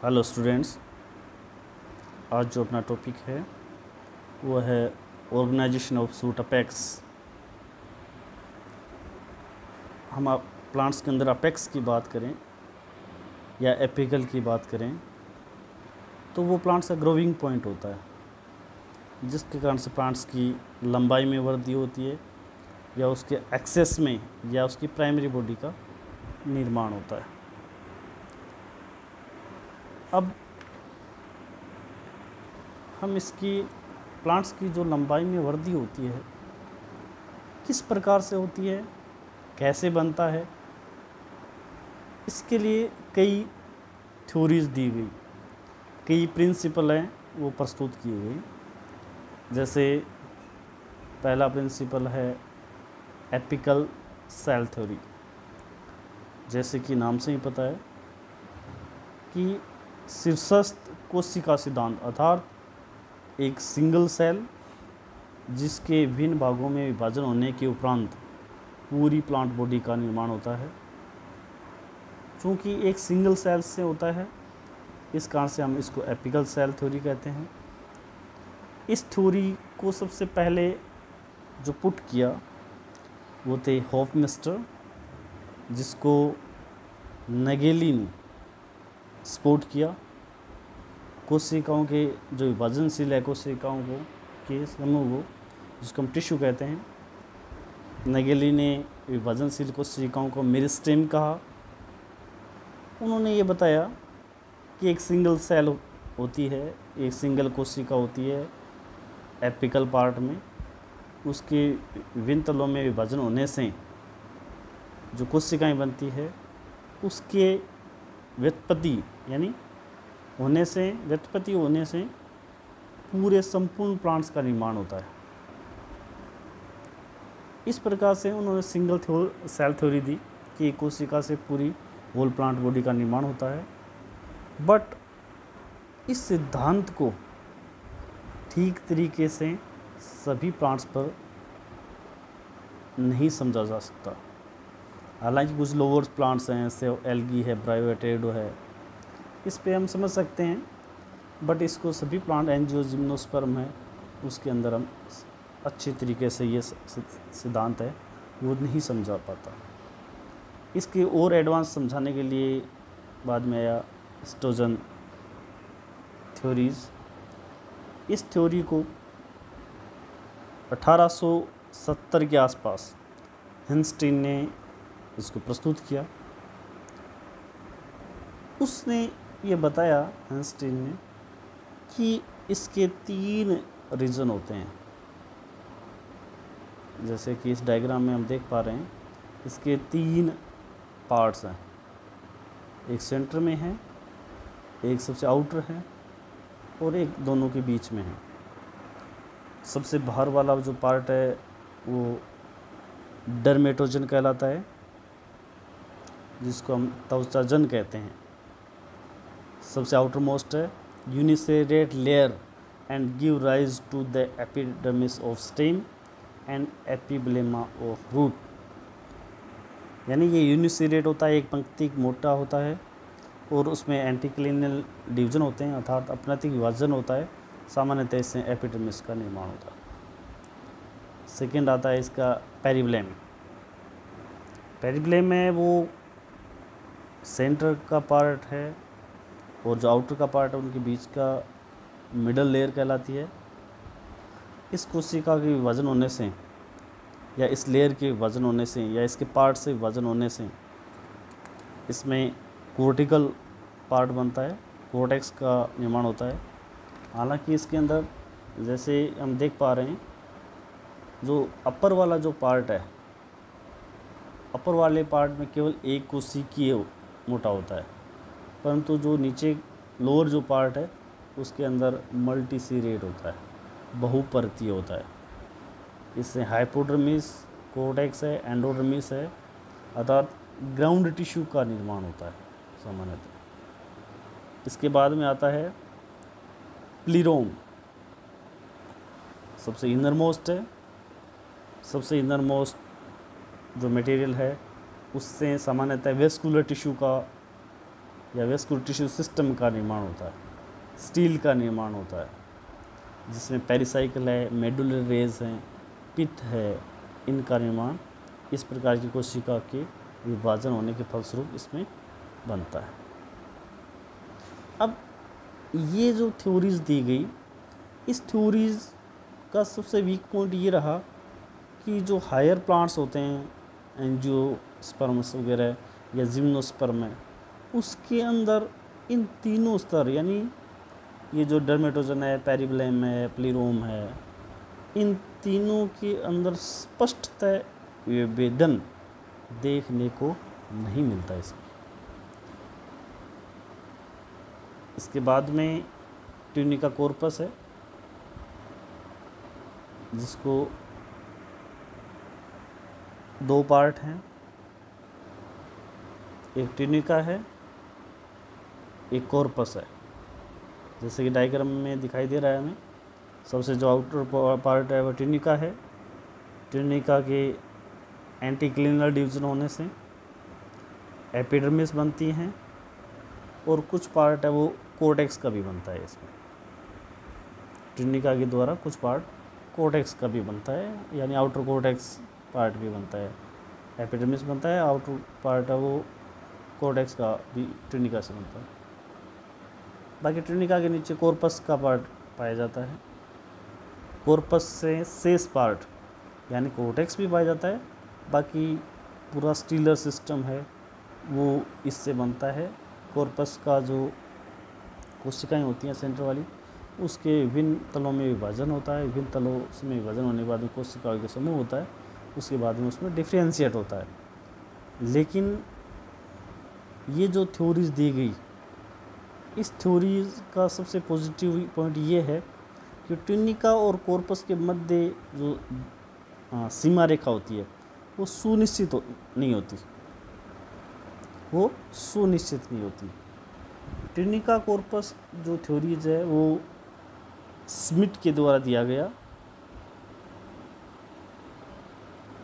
Hello students, आज जो अपना टॉपिक है वो है ऑर्गेनाइजेशन ऑफ सूट अपेक्स। हम आप प्लांट्स के अंदर अपेक्स की बात करें या एपिकल की बात करें तो वो प्लांट्स का ग्रोइंग पॉइंट होता है, जिसके कारण से प्लांट्स की लंबाई में वृद्धि होती है या उसके एक्सेस में या उसकी प्राइमरी बॉडी का निर्माण होता है। अब हम इसकी प्लांट्स की जो लंबाई में वृद्धि होती है किस प्रकार से होती है, कैसे बनता है, इसके लिए कई थ्योरीज दी गई, कई प्रिंसिपल हैं वो प्रस्तुत किए गए। जैसे पहला प्रिंसिपल है एपिकल सेल थ्योरी। जैसे कि नाम से ही पता है कि शीर्षस्थ कोशिका सिद्धांत, अर्थात एक सिंगल सेल जिसके विभिन्न भागों में विभाजन होने के उपरांत पूरी प्लांट बॉडी का निर्माण होता है। चूँकि एक सिंगल सेल से होता है, इस कारण से हम इसको एपिकल सेल थ्योरी कहते हैं। इस थ्योरी को सबसे पहले जो पुट किया वो थे हॉफमिस्टर, जिसको नगेली ने सपोर्ट किया। कोशिकाओं के जो विभाजनशील है कोशिकाओं को के समूह को, जिसको हम टिश्यू कहते हैं, नगेली ने विभाजनशील कोशिकाओं को मेरिस्टेम कहा। उन्होंने ये बताया कि एक सिंगल सेल होती है, एक सिंगल कोशिका होती है एपिकल पार्ट में, उसके विभिन्न तलों में विभाजन होने से जो कोशिकाएं बनती है उसके व्युत्पत्ति यानी व्युत्पत्ति होने से पूरे संपूर्ण प्लांट्स का निर्माण होता है। इस प्रकार से उन्होंने सिंगल सेल थ्योरी दी कि एक कोशिका से पूरी होल प्लांट बॉडी का निर्माण होता है। बट इस सिद्धांत को ठीक तरीके से सभी प्लांट्स पर नहीं समझा जा सकता। हालांकि कुछ लोअर प्लांट्स हैं, जैसे एल्गी है, ब्रायोटेडो है, इस पे हम समझ सकते हैं, बट इसको सभी प्लांट एंजियोजिम्नोस्पर्म है उसके अंदर हम अच्छी तरीके से ये सिद्धांत है वो नहीं समझा पाता। इसके और एडवांस समझाने के लिए बाद में आया स्टोजन थ्योरीज। इस थ्योरी को 1870 के आसपास हिंस्टीन ने इसको प्रस्तुत किया। उसने ये बताया, हिंस्टीन ने, कि इसके 3 रीजन होते हैं। जैसे कि इस डायग्राम में हम देख पा रहे हैं, इसके 3 पार्ट्स हैं। एक सेंटर में है, एक सबसे आउटर है और एक दोनों के बीच में है। सबसे बाहर वाला जो पार्ट है वो डर्मेटोजन कहलाता है, जिसको हम त्वचाजन कहते हैं। सबसे आउटर मोस्ट है uniseriate layer and give rise to the epidermis of stem and epiblema of root. यानी ये यूनिसेरेट होता है, एक पंक्ति मोटा होता है और उसमें एंटीक्लिनल डिवीजन होते हैं, अर्थात अपनतिक विभाजन होता है। सामान्यतः इससे एपिडर्मिस का निर्माण होता है। सेकेंड आता है इसका पेरिब्लेम। पेरिब्लेम है वो सेंटर का पार्ट है और जो आउटर का पार्ट है उनके बीच का मिडल लेयर कहलाती है। इस कोशिका के विभाजन होने से या इस लेयर के विभाजन होने से या इसके पार्ट से विभाजन होने से इसमें कोर्टिकल पार्ट बनता है, कोर्टेक्स का निर्माण होता है। हालांकि इसके अंदर जैसे हम देख पा रहे हैं, जो अपर वाला जो पार्ट है, अपर वाले पार्ट में केवल एक कोशिकीय मोटा होता है, परंतु जो नीचे लोअर जो पार्ट है उसके अंदर मल्टीसीरेट होता है, बहुपरतीय होता है। इससे हाइपोडर्मिस, कोर्टेक्स है, एंडोडर्मिस है, अर्थात ग्राउंड टिश्यू का निर्माण होता है सामान्यतः। इसके बाद में आता है प्लीरोम, सबसे इनर मोस्ट है। सबसे इनर मोस्ट जो मटेरियल है उससे सामान्यतः वेस्कुलर टिश्यू का या वेस्कुलर टिश्यू सिस्टम का निर्माण होता है, स्टील का निर्माण होता है, जिसमें पेरिसाइकिल है, मेडुलरी रेज हैं, पित्त है, इनका निर्माण इस प्रकार की कोशिका के विभाजन होने के फलस्वरूप इसमें बनता है। अब ये जो थ्योरीज दी गई, इस थ्योरीज का सबसे वीक पॉइंट ये रहा कि जो हायर प्लांट्स होते हैं, एंजियोस्पर्म्स वगैरह या जिम्नोस्पर्म है, उसके अंदर इन तीनों स्तर यानी ये जो डर्मेटोजन है, पेरिबलम है, प्लीरोम है, इन तीनों के अंदर स्पष्टतः विभेदन देखने को नहीं मिलता इसमें। इसके बाद में ट्यूनिका कॉर्पस है, जिसको 2 पार्ट हैं, एक ट्यूनिका है, एक कॉर्पस है। जैसे कि डायग्राम में दिखाई दे रहा है हमें, सबसे जो आउटर पार्ट है वो ट्यूनिका है। ट्यूनिका के एंटीक्लिनल डिवीजन होने से एपिडर्मिस बनती हैं और कुछ पार्ट है वो कोर्टेक्स का भी बनता है। इसमें ट्यूनिका के द्वारा कुछ पार्ट कोर्टेक्स का भी बनता है, यानी आउटर कोर्टेक्स पार्ट भी बनता है, एपिडर्मिस बनता है, आउटर पार्ट है वो कोर्टेक्स का भी ट्यूनिका से बनता है। बाकी ट्यूनिका के नीचे कॉर्पस का पार्ट पाया जाता है। कॉर्पस से शेष पार्ट यानी कोर्टेक्स भी पाया जाता है, बाकी पूरा स्टीलर सिस्टम है वो इससे बनता है। कॉर्पस का जो कोशिकाएं होती हैं सेंटर वाली, उसके विभिन्न तलों में विभाजन होता है। विभिन्न तलों में विभाजन होने के बाद में कोशिकाओं के समूह होता है, उसके बाद में उसमें डिफ्रेंशिएट होता है। लेकिन ये जो थ्योरीज दी गई, इस थ्योरीज का सबसे पॉजिटिव पॉइंट ये है कि ट्यूनिका और कॉर्पस के मध्य जो सीमा रेखा होती है वो सुनिश्चित नहीं होती, वो सुनिश्चित नहीं होती। ट्यूनिका कॉर्पस जो थ्योरीज है वो स्मिथ के द्वारा दिया गया।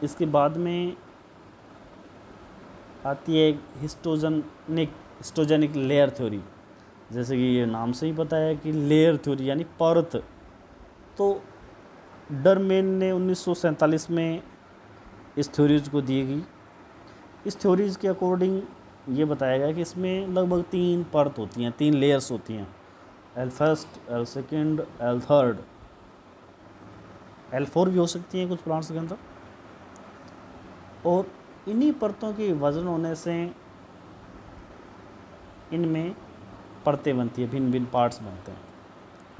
इसके बाद में आती है हिस्टोजेनिक लेयर थ्योरी। जैसे कि ये नाम से ही पता है कि लेयर थ्योरी यानी परत। तो डरमेन ने 1947 में इस थ्योरीज को दी गई। इस थ्योरीज के अकॉर्डिंग ये बताया गया कि इसमें लगभग 3 परत होती हैं, 3 लेयर्स होती हैं, L first, L second, L third, L four भी हो सकती हैं कुछ प्लांट्स के अंदर। और इन्हीं परतों के विभाजन होने से इनमें परतें बनती है, भिन्न भिन्न पार्ट्स बनते हैं।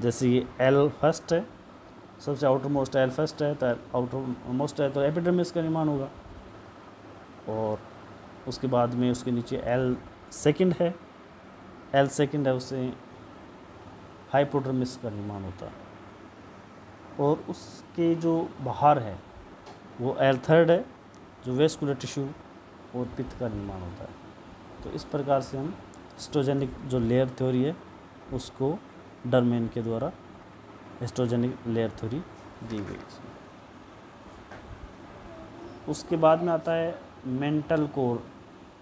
जैसे ये एल फर्स्ट है, सबसे आउटर मोस्ट एल फर्स्ट है, तो आउटर मोस्ट है तो एपिडर्मिस का निर्माण होगा। और उसके बाद में उसके नीचे एल सेकेंड है, एल सेकेंड है, उससे हाइपोडर्मिस का निर्माण होता है। और उसके जो बाहर है वो एल थर्ड है, जो वेस्कुलर टिश्यू और पित्त का निर्माण होता है। तो इस प्रकार से हम हिस्टोजेनिक जो लेयर थ्योरी है उसको डरमेन के द्वारा हिस्टोजेनिक लेयर थ्योरी दी गई। उसके बाद में आता है mantle core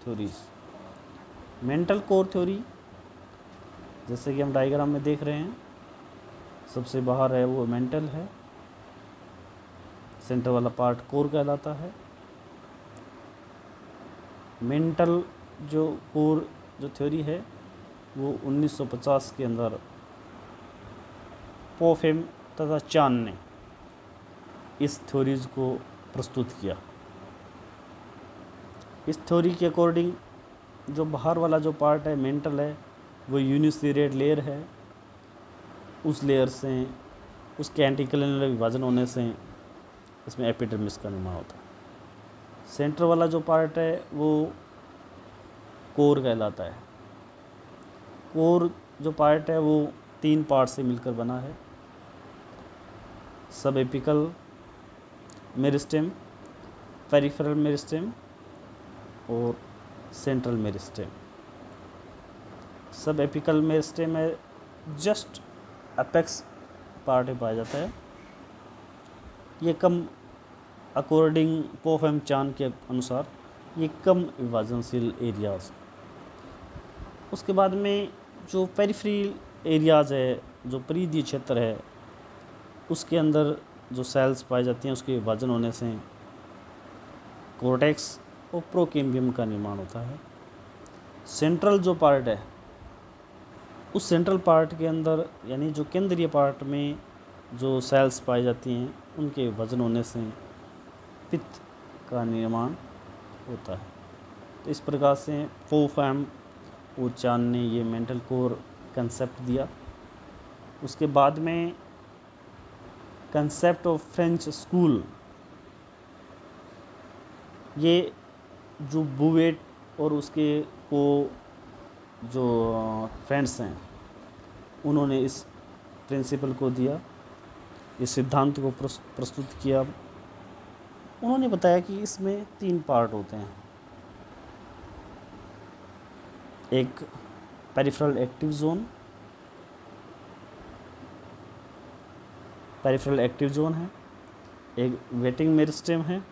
theories. Mantle core theory जैसे कि हम डायग्राम में देख रहे हैं, सबसे बाहर है वो मेंटल है, सेंटर वाला पार्ट कोर कहलाता है। मेंटल जो कोर जो थ्योरी है वो 1950 के अंदर पोफेम तथा चान ने इस थ्योरीज को प्रस्तुत किया। इस थ्योरी के अकॉर्डिंग जो बाहर वाला जो पार्ट है मेंटल है वो यूनिसेरेट लेयर है। उस लेयर से उसके एंटीक्लिनल विभाजन होने से इसमें एपिडर्मिस का निर्माण होता है। सेंटर वाला जो पार्ट है वो कोर कहलाता है। कोर जो पार्ट है वो 3 पार्ट से मिलकर बना है, सब एपिकल मेरिस्टेम, पेरिफेरल मेरिस्टेम और सेंट्रल मेरिस्टेम। सब एपिकल मेरिस्टेम में जस्ट अपेक्स पार्ट में पाया जाता है। ये कम अकॉर्डिंग पोफेम चान के अनुसार ये कम विभाजनशील एरियाज। उसके बाद में जो पेरिफेरल एरियाज़ है, जो परिधीय क्षेत्र है, उसके अंदर जो सेल्स पाई जाती हैं उसके विभाजन होने से कोर्टेक्स और प्रोकेम्बियम का निर्माण होता है। सेंट्रल जो पार्ट है, उस सेंट्रल पार्ट के अंदर यानी जो केंद्रीय पार्ट में जो सेल्स पाई जाती हैं उनके विभाजन होने से पित्त का निर्माण होता है। तो इस प्रकार से फोफैम वुचान ने ये मेंटल कोर कंसेप्ट दिया। उसके बाद में कंसेप्ट ऑफ फ्रेंच स्कूल, ये जो बुवेट और उसके को जो फ्रेंड्स हैं उन्होंने इस प्रिंसिपल को दिया, इस सिद्धांत को प्रस्तुत किया। उन्होंने बताया कि इसमें 3 पार्ट होते हैं। एक पेरिफेरल एक्टिव जोन है, एक वेटिंग मेरिस्टेम है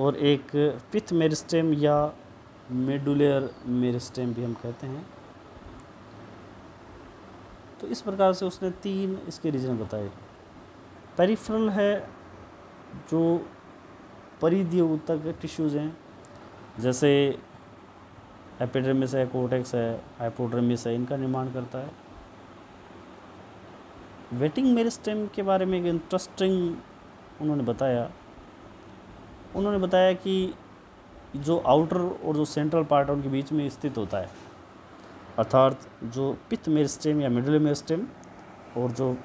और एक पिथ मेरिस्टेम या मेडुलर मेरिस्टेम भी हम कहते हैं। तो इस प्रकार से उसने 3 इसके रीजन बताए। पेरिफेरल है जो परिधीय ऊतक टिश्यूज़ हैं, जैसे एपिडर्मिस है, कोर्टेक्स है, हाइपोडर्मिस है, इनका निर्माण करता है। वेटिंग मेरिस्टेम के बारे में एक इंटरेस्टिंग उन्होंने बताया कि जो आउटर और जो सेंट्रल पार्ट उनके बीच में स्थित होता है, अर्थात जो पिथ मेरिस्टेम या मिडल मेरिस्टेम और जो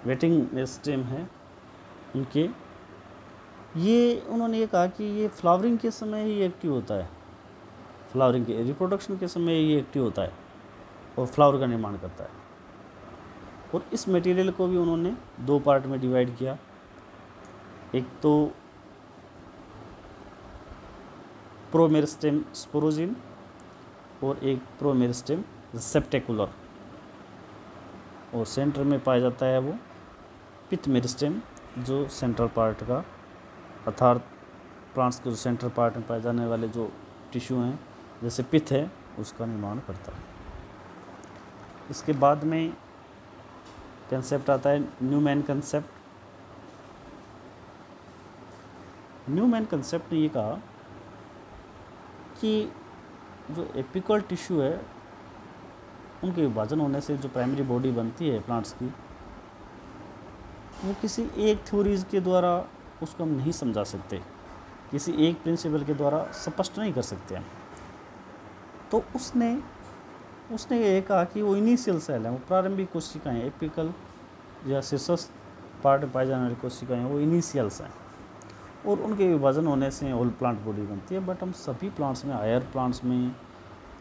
वेटिंग मेरिस्टेम है उनके, ये उन्होंने ये कहा कि ये फ्लावरिंग के समय ही एक्टिव होता है, फ्लावरिंग के रिप्रोडक्शन के समय ये एक्टिव होता है और फ्लावर का निर्माण करता है। और इस मटेरियल को भी उन्होंने 2 पार्ट में डिवाइड किया। एक तो प्रोमेरिस्टेम स्पोरोजिन और एक प्रोमेरिस्टेम रिसेप्टेकुलर, और सेंटर में पाया जाता है वो पिथ मेरिस्टेम जो सेंट्रल पार्ट का, अर्थात प्लांट्स के जो सेंट्रल पार्ट में पाए जाने वाले जो टिश्यू हैं जैसे पिथ है उसका निर्माण करता है। इसके बाद में कंसेप्ट आता है न्यूमैन कंसेप्ट। न्यूमैन कंसेप्ट ने ये कहा कि जो एपिकल टिश्यू है उनके विभाजन होने से जो प्राइमरी बॉडी बनती है प्लांट्स की, वो किसी एक थ्योरीज के द्वारा उसको हम नहीं समझा सकते, किसी एक प्रिंसिपल के द्वारा स्पष्ट नहीं कर सकते हैं। तो उसने ये कहा कि वो इनिशियल सेल है, वो प्रारंभिक कोशिकाएं, एपिकल या शीर्षस्थ पार्ट में पाई जाने वाली कोशिकाएं वो इनिशियल्स हैं और उनके विभाजन होने से होल प्लांट बॉडी बनती है। बट हम सभी प्लांट्स में, हायर प्लांट्स में,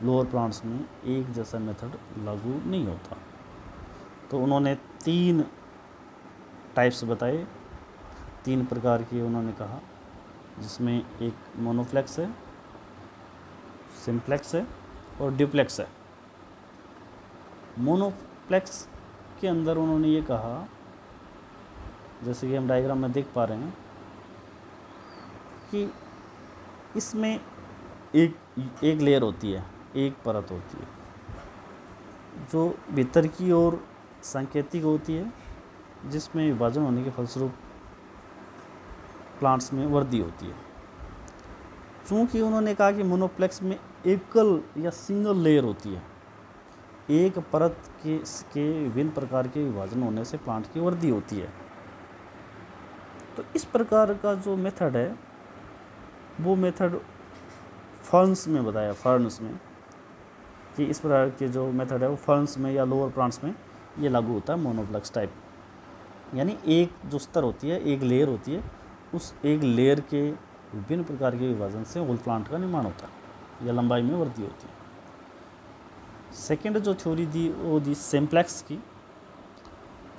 लोअर प्लांट्स में एक जैसा मेथड लागू नहीं होता। तो उन्होंने 3 टाइप्स बताए, 3 प्रकार के उन्होंने कहा, जिसमें एक मोनोफ्लेक्स है, सिम्प्लेक्स है और ड्यूप्लेक्स है। मोनोफ्लेक्स के अंदर उन्होंने ये कहा, जैसे कि हम डायग्राम में देख पा रहे हैं, कि इसमें एक लेयर होती है, एक परत होती है जो भीतर की ओर सांकेतिक होती है, जिसमें विभाजन होने के फलस्वरूप प्लांट्स में वृद्धि होती है। चूँकि उन्होंने कहा कि मोनोप्लेक्स में एकल या सिंगल लेयर होती है, एक परत के विभिन्न प्रकार के विभाजन होने से प्लांट की वृद्धि होती है। तो इस प्रकार का जो मेथड है वो मेथड फर्न्स में बताया, फर्न्स में, कि इस प्रकार के जो मेथड है वो फर्न्स में या लोअर प्लांट्स में ये लागू होता है मोनोफ्लेक्स टाइप। यानी एक जो स्तर होती है, एक लेयर होती है, उस एक लेयर के विभिन्न प्रकार के विभाजन से होल प्लांट का निर्माण होता है या लंबाई में वृद्धि होती है। सेकेंड जो थ्योरी दी वो दी सिम्प्लेक्स की।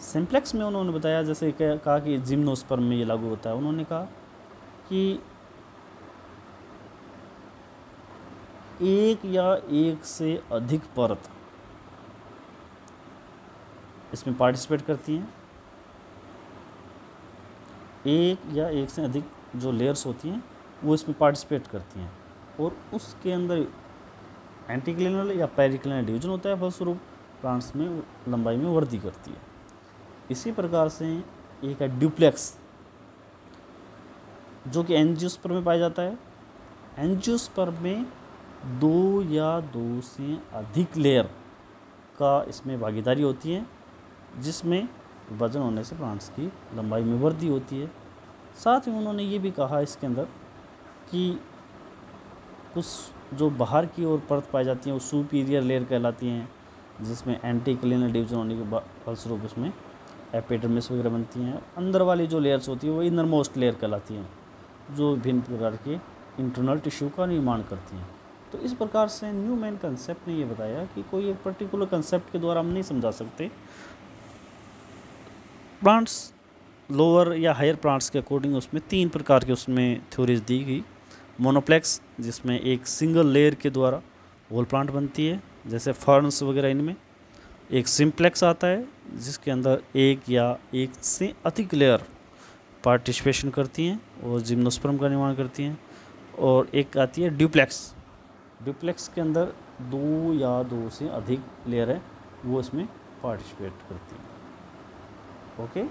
सिम्प्लेक्स में उन्होंने बताया, जैसे कहा कि जिम्नोस्पर्म में ये लागू होता है। उन्होंने कहा कि एक या एक से अधिक परत इसमें पार्टिसिपेट करती हैं, एक या एक से अधिक जो लेयर्स होती हैं वो इसमें पार्टिसिपेट करती हैं और उसके अंदर एंटीक्लिनल या पेरिक्लिनल डिवीजन होता है, फलस्वरूप प्लांट्स में लंबाई में वृद्धि करती है। इसी प्रकार से एक है ड्यूप्लेक्स, जो कि एंजियोस्पर्म में पाया जाता है। एंजियोस्पर्म में 2 या 2 से अधिक लेयर का इसमें भागीदारी होती है, जिसमें वजन होने से प्लांट्स की लंबाई में वृद्धि होती है। साथ ही उन्होंने ये भी कहा इसके अंदर कि कुछ जो बाहर की ओर परत पाई जाती हैं वो सुपीरियर लेयर कहलाती हैं, जिसमें एंटीक्लिनल डिवीजन होने के फलस्वरूप उसमें एपिडर्मिस वगैरह बनती हैं। अंदर वाली जो लेयर्स होती है वो इनर मोस्ट लेयर कहलाती हैं, जो विभिन्न प्रकार के इंटरनल टिश्यू का निर्माण करती हैं। तो इस प्रकार से न्यूमैन कंसेप्ट ने ये बताया कि कोई एक पर्टिकुलर कंसेप्ट के द्वारा हम नहीं समझा सकते। प्लांट्स लोअर या हायर प्लांट्स के अकॉर्डिंग उसमें 3 प्रकार के उसमें थ्योरीज दी गई। मोनोप्लेक्स, जिसमें एक सिंगल लेयर के द्वारा होल प्लांट बनती है, जैसे फर्न्स वगैरह इनमें। एक सिम्प्लेक्स आता है, जिसके अंदर एक या एक से अधिक लेयर पार्टिसिपेशन करती हैं और जिम्नोस्पर्म का निर्माण करती हैं। और एक आती है ड्यूप्लेक्स। ड्यूप्लेक्स के अंदर 2 या 2 से अधिक लेयर है, वो इसमें पार्टिसिपेट करती हैं। ओके।